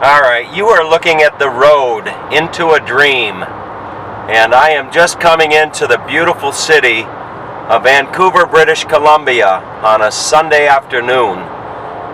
Alright, you are looking at the road into a dream, and I am just coming into the beautiful city of Vancouver, British Columbia on a Sunday afternoon.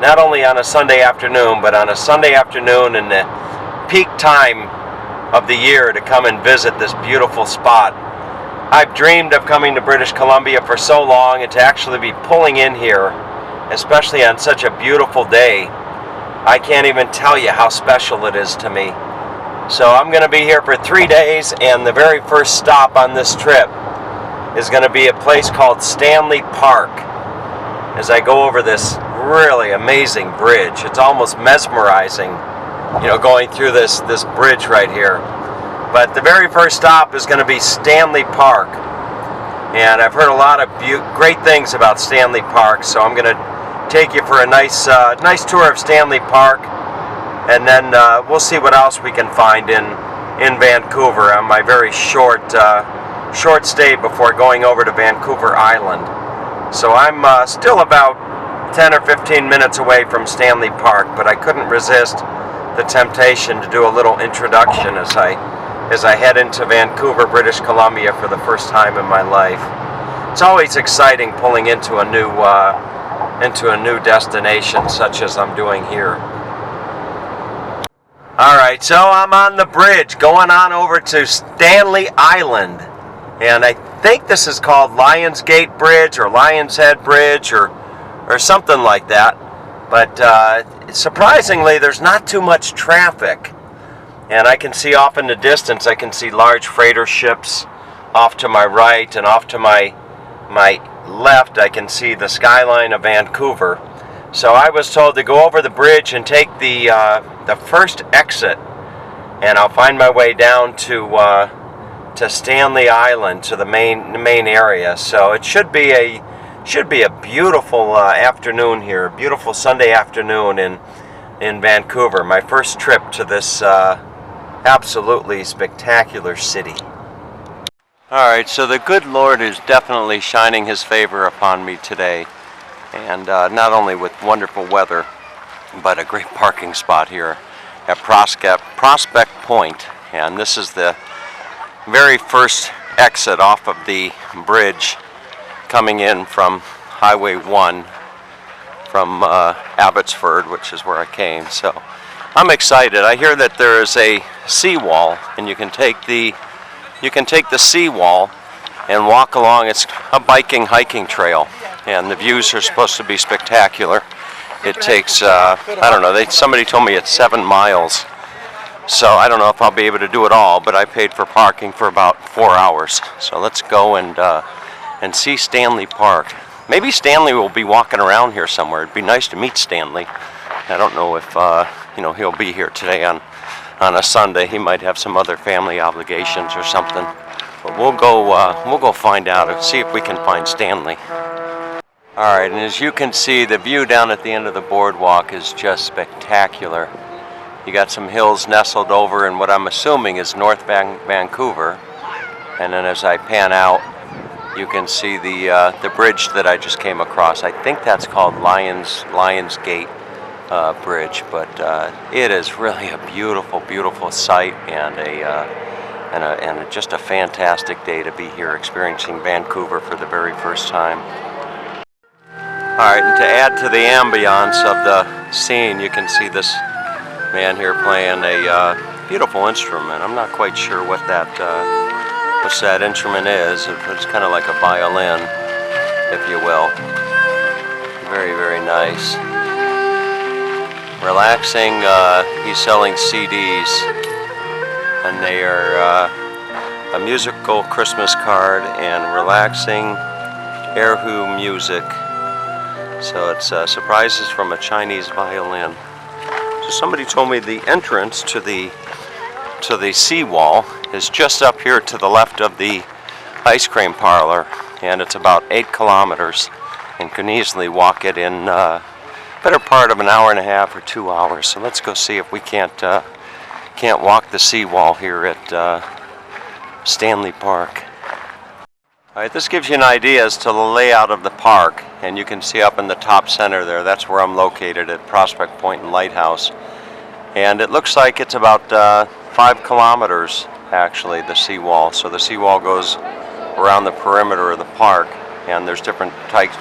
Not only on a Sunday afternoon, but on a Sunday afternoon in the peak time of the year to come and visit this beautiful spot. I've dreamed of coming to British Columbia for so long, and to actually be pulling in here, especially on such a beautiful day, I can't even tell you how special it is to me. So I'm going to be here for 3 days, and the very first stop on this trip is going to be a place called Stanley Park. As I go over this really amazing bridge, it's almost mesmerizing, going through this bridge right here. But the very first stop is going to be Stanley Park, and I've heard a lot of great things about Stanley Park, so I'm going to take you for a nice tour of Stanley Park, and then we'll see what else we can find in Vancouver on my very short stay before going over to Vancouver Island. So I'm still about 10 or 15 minutes away from Stanley Park, but I couldn't resist the temptation to do a little introduction as I head into Vancouver, British Columbia for the first time in my life. It's always exciting pulling into a new destination such as I'm doing here. Alright, so I'm on the bridge going on over to Stanley Island, and I think this is called Lions Gate Bridge or Lions Head Bridge or something like that, but surprisingly there's not too much traffic, and I can see off in the distance, I can see large freighter ships off to my right, and off to my left I can see the skyline of Vancouver. So I was told to go over the bridge and take the first exit, and I'll find my way down to Stanley Island, to the main area. So it should be a beautiful afternoon here, a beautiful Sunday afternoon in Vancouver. My first trip to this absolutely spectacular city. Alright, so the good Lord is definitely shining His favor upon me today, and not only with wonderful weather, but a great parking spot here at Prospect Point. And this is the very first exit off of the bridge coming in from Highway 1 from Abbotsford, which is where I came. So I'm excited. I hear that there is a seawall, and you can take the seawall and walk along. It's a hiking trail, and the views are supposed to be spectacular. It takes, I don't know, somebody told me it's 7 miles, so I don't know if I'll be able to do it all, but I paid for parking for about 4 hours. So let's go and see Stanley Park. Maybe Stanley will be walking around here somewhere. It'd be nice to meet Stanley. I don't know if he'll be here today on a Sunday. He might have some other family obligations or something. But we'll go find out and see if we can find Stanley. Alright, and as you can see, the view down at the end of the boardwalk is just spectacular. You got some hills nestled over in what I'm assuming is North Vancouver. And then as I pan out, you can see the bridge that I just came across. I think that's called Lions Gate Bridge, but it is really a beautiful, beautiful sight, and just a fantastic day to be here experiencing Vancouver for the very first time. Alright, and to add to the ambiance of the scene, you can see this man here playing a beautiful instrument. I'm not quite sure what that instrument is. It's kind of like a violin, if you will. Very, very nice. Relaxing. He's selling CDs, and they are a musical Christmas card and relaxing erhu music. So it's surprises from a Chinese violin. So somebody told me the entrance to the seawall is just up here to the left of the ice cream parlor, and it's about 8 kilometers, and can easily walk it in better part of an hour and a half or 2 hours. So let's go see if we can't walk the seawall here at Stanley Park. Alright, this gives you an idea as to the layout of the park, and you can see up in the top center there, that's where I'm located at Prospect Point and Lighthouse. And it looks like it's about 5 kilometers, actually, the seawall. So the seawall goes around the perimeter of the park, and there's different types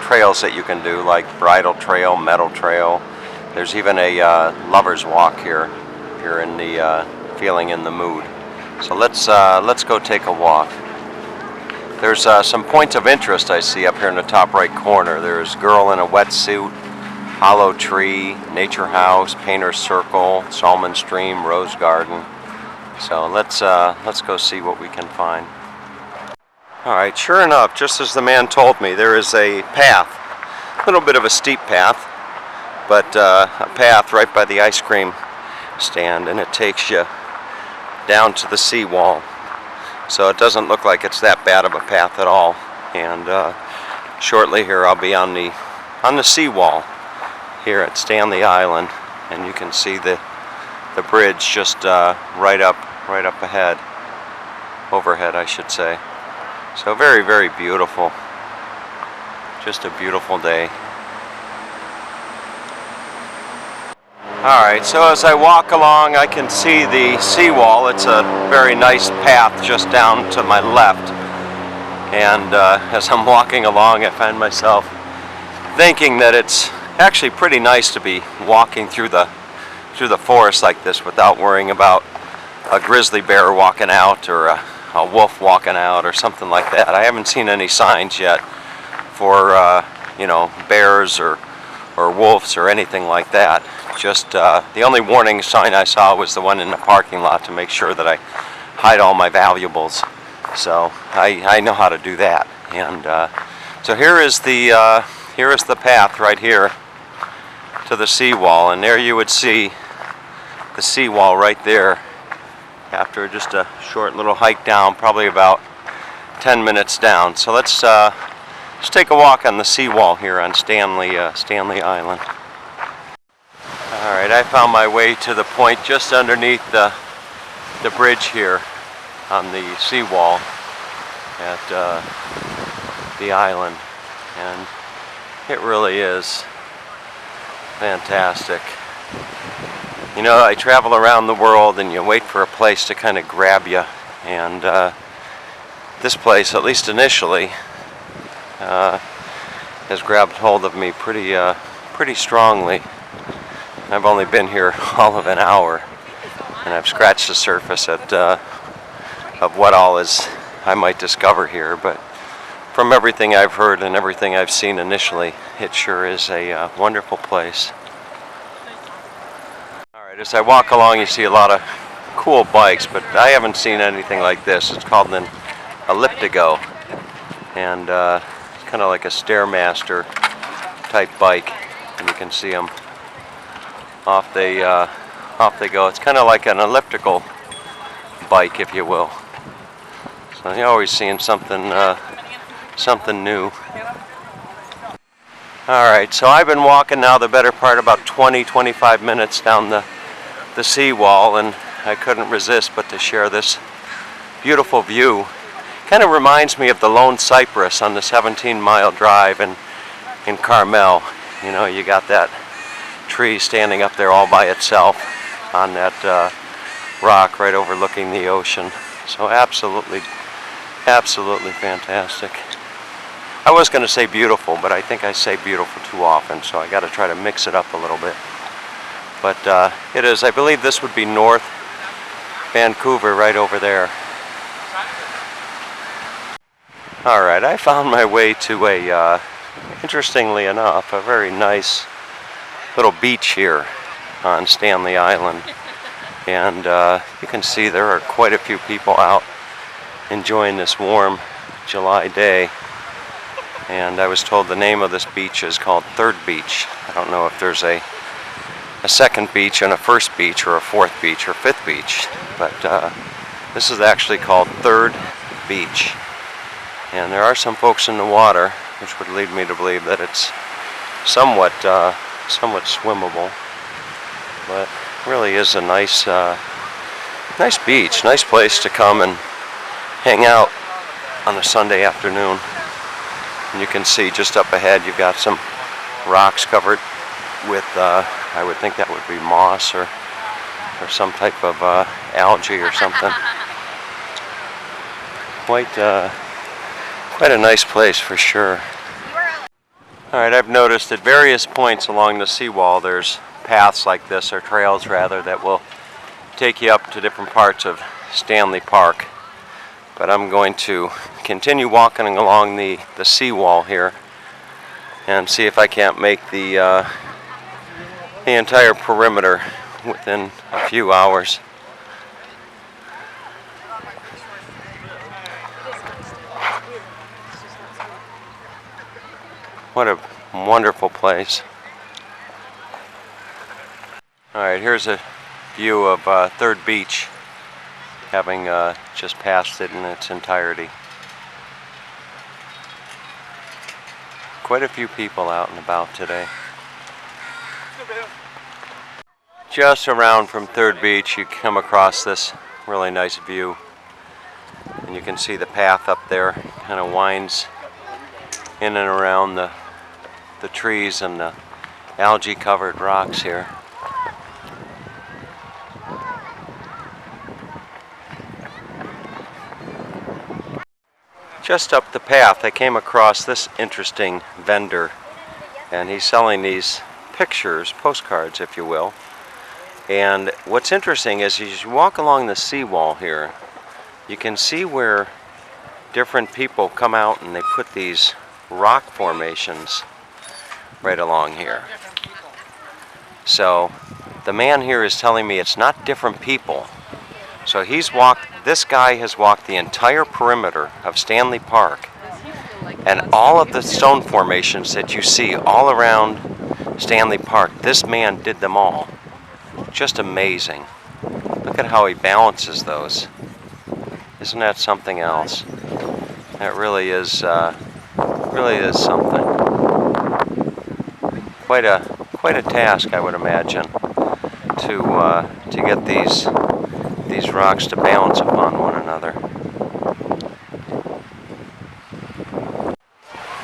trails that you can do, like bridle trail, metal trail. There's even a lover's walk here if you're in the feeling in the mood. So let's go take a walk. There's some points of interest I see up here in the top right corner. There's girl in a wetsuit, hollow tree, nature house, painter's circle, Salmon Stream, rose garden. So let's go see what we can find. All right, sure enough, just as the man told me, there is a path, a little bit of a steep path, but a path right by the ice cream stand, and it takes you down to the seawall. So it doesn't look like it's that bad of a path at all. And shortly here I'll be on the seawall here at Stanley Island, and you can see the bridge just right up ahead, overhead I should say. So very, very beautiful. Just a beautiful day. Alright, so as I walk along I can see the seawall. It's a very nice path just down to my left. And as I'm walking along I find myself thinking that it's actually pretty nice to be walking through the forest like this without worrying about a grizzly bear walking out or a wolf walking out or something like that. I haven't seen any signs yet for bears or wolves or anything like that. Just the only warning sign I saw was the one in the parking lot to make sure that I hide all my valuables. So I know how to do that. And so here is the path right here to the seawall, and there you would see the seawall right there after just a short little hike down, probably about 10 minutes down. So let's take a walk on the seawall here on Stanley Island. Alright, I found my way to the point just underneath the bridge here on the seawall at the island, and it really is fantastic. You know, I travel around the world and you wait for a place to kind of grab you, and this place, at least initially, has grabbed hold of me pretty strongly. I've only been here all of an hour, and I've scratched the surface of what all is I might discover here, but from everything I've heard and everything I've seen initially, it sure is a wonderful place. Alright, as I walk along you see a lot of cool bikes, but I haven't seen anything like this. It's called an elliptigo, and it's kind of like a Stairmaster type bike, and you can see them. Off they go. It's kind of like an elliptical bike, if you will. So you're always seeing something new. Alright, so I've been walking now the better part about 20-25 minutes down the seawall, and I couldn't resist but to share this beautiful view. Kind of reminds me of the Lone Cypress on the 17-mile drive in Carmel. You know, you got that tree standing up there all by itself on that rock right overlooking the ocean. So absolutely fantastic. I was going to say beautiful, but I think I say beautiful too often, so I got to try to mix it up a little bit. But it is, I believe this would be North Vancouver right over there. Alright, I found my way to a, interestingly enough, a very nice little beach here on Stanley Island, and you can see there are quite a few people out enjoying this warm July day. And I was told the name of this beach is called Third Beach. I don't know if there's a second beach and a first beach or a fourth beach or fifth beach, but this is actually called Third Beach, and there are some folks in the water, which would lead me to believe that it's somewhat swimmable, but really is a nice beach, nice place to come and hang out on a Sunday afternoon. And you can see just up ahead you've got some rocks covered with I would think that would be moss or or some type of algae or something. Quite a nice place for sure. Alright, I've noticed at various points along the seawall there's paths like this, or trails rather, that will take you up to different parts of Stanley Park. But I'm going to continue walking along the seawall here and see if I can't make the entire perimeter within a few hours. What a wonderful place. Alright, here's a view of 3rd Beach, having just passed it in its entirety. Quite a few people out and about today. Just around from 3rd Beach you come across this really nice view, and you can see the path up there kind of winds in and around the trees and the algae covered rocks here. Just up the path I came across this interesting vendor, and he's selling these pictures, postcards if you will. And what's interesting is as you walk along the seawall here, you can see where different people come out and they put these rock formations right along here. So the man here is telling me it's not different people. So this guy has walked the entire perimeter of Stanley Park, and all of the stone formations that you see all around Stanley Park, this man did them all. Just amazing. Look at how he balances those. Isn't that something else? That really is something. Quite a task, I would imagine, to get these rocks to balance upon one another.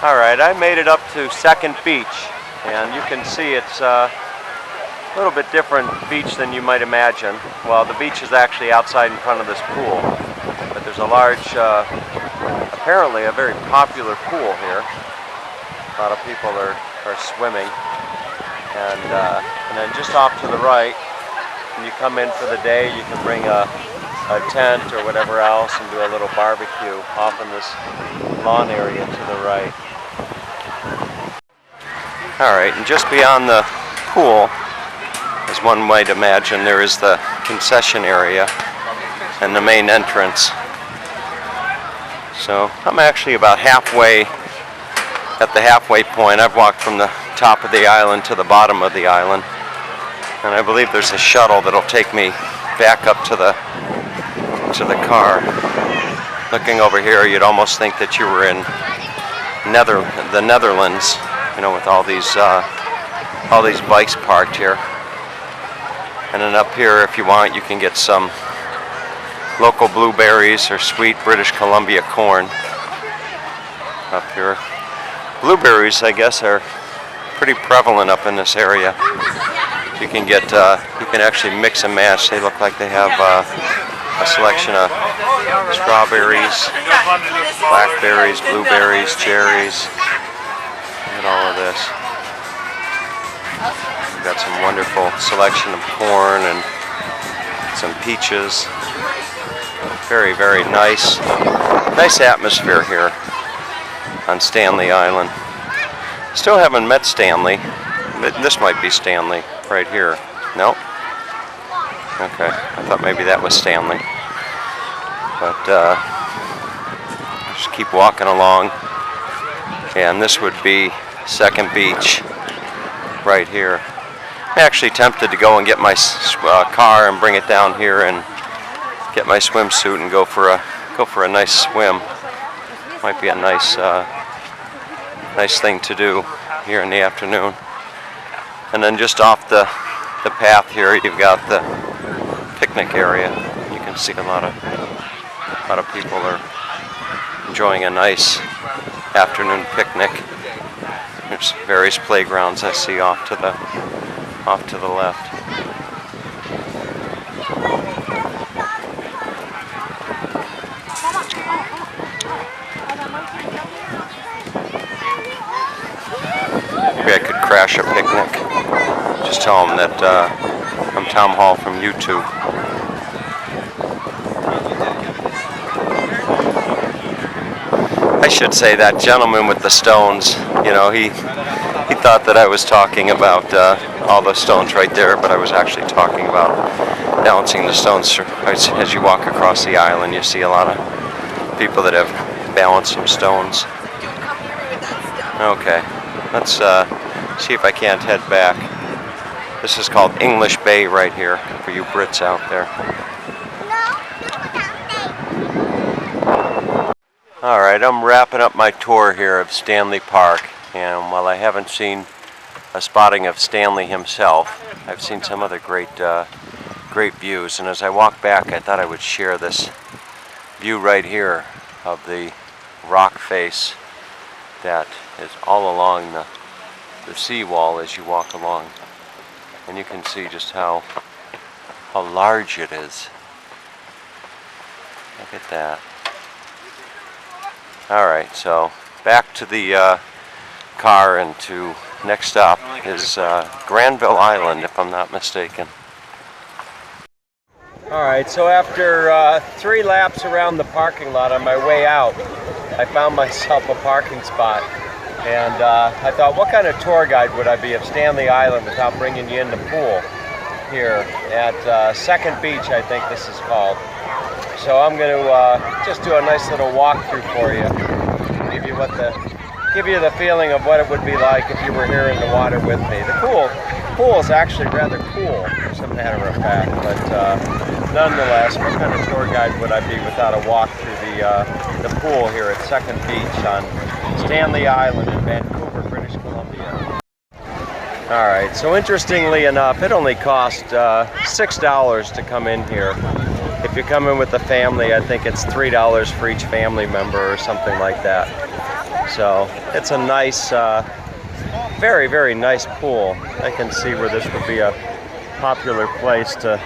Alright, I made it up to 2nd Beach, and you can see it's a little bit different beach than you might imagine. Well, the beach is actually outside in front of this pool, but there's a large, apparently a very popular pool here. A lot of people are swimming, and then just off to the right, when you come in for the day, you can bring a tent or whatever else and do a little barbecue off in this lawn area to the right. Alright, and just beyond the pool, as one might imagine, there is the concession area and the main entrance. So I'm actually about halfway, at the halfway point. I've walked from the top of the island to the bottom of the island, and I believe there's a shuttle that'll take me back up to the car. Looking over here, you'd almost think that you were in the Netherlands, you know, with all these bikes parked here. And then up here, if you want, you can get some local blueberries or sweet British Columbia corn up here. Blueberries, I guess, are pretty prevalent up in this area. You can get, you can actually mix and match. They look like they have a selection of strawberries, blackberries, blueberries, cherries, and all of this. We've got some wonderful selection of corn and some peaches. Very, very nice atmosphere here on Stanley Island. Still haven't met Stanley. This might be Stanley right here. No? Okay, I thought maybe that was Stanley. But just keep walking along. And this would be 2nd Beach right here. I'm actually tempted to go and get my car and bring it down here and get my swimsuit and go for a nice swim. Might be a nice thing to do here in the afternoon. And then just off the path here, you've got the picnic area. You can see a lot of people are enjoying a nice afternoon picnic. There's various playgrounds I see off to the left. crash a picnic. Just tell them that I'm Tom Hall from YouTube. I should say that gentleman with the stones, you know, he thought that I was talking about all the stones right there, but I was actually talking about balancing the stones. As you walk across the island, you see a lot of people that have balanced some stones. Okay, let's see if I can't head back. This is called English Bay right here, for you Brits out there. Alright, I'm wrapping up my tour here of Stanley Park, and while I haven't seen a spotting of Stanley himself, I've seen some other great views, and as I walk back I thought I would share this view right here of the rock face that is all along the seawall as you walk along, and you can see just how large it is. Look at that. Alright, so back to the car, and to next stop is Granville Island, if I'm not mistaken. Alright, so after 3 laps around the parking lot on my way out, I found myself a parking spot, and I thought, what kind of tour guide would I be of Stanley Island without bringing you in the pool here at Second Beach, I think this is called. So I'm going to just do a nice little walkthrough for you, give you the feeling of what it would be like if you were here in the water with me. The pool is actually rather cool, as a matter of fact, but nonetheless, what kind of tour guide would I be without a walk through the pool here at Second Beach on Stanley Island in Vancouver, British Columbia. Alright, so interestingly enough, it only cost $6 to come in here. If you come in with a family, I think it's $3 for each family member or something like that. So it's a nice, very, very nice pool. I can see where this would be a popular place to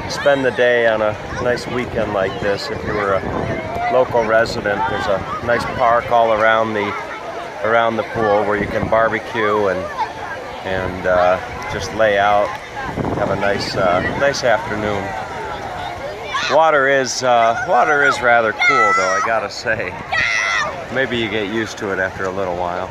spend the day on a nice weekend like this. If you were a local resident, there's a nice park all around the pool where you can barbecue and just lay out, have a nice afternoon. Water is rather cool, though, I gotta say. Maybe you get used to it after a little while.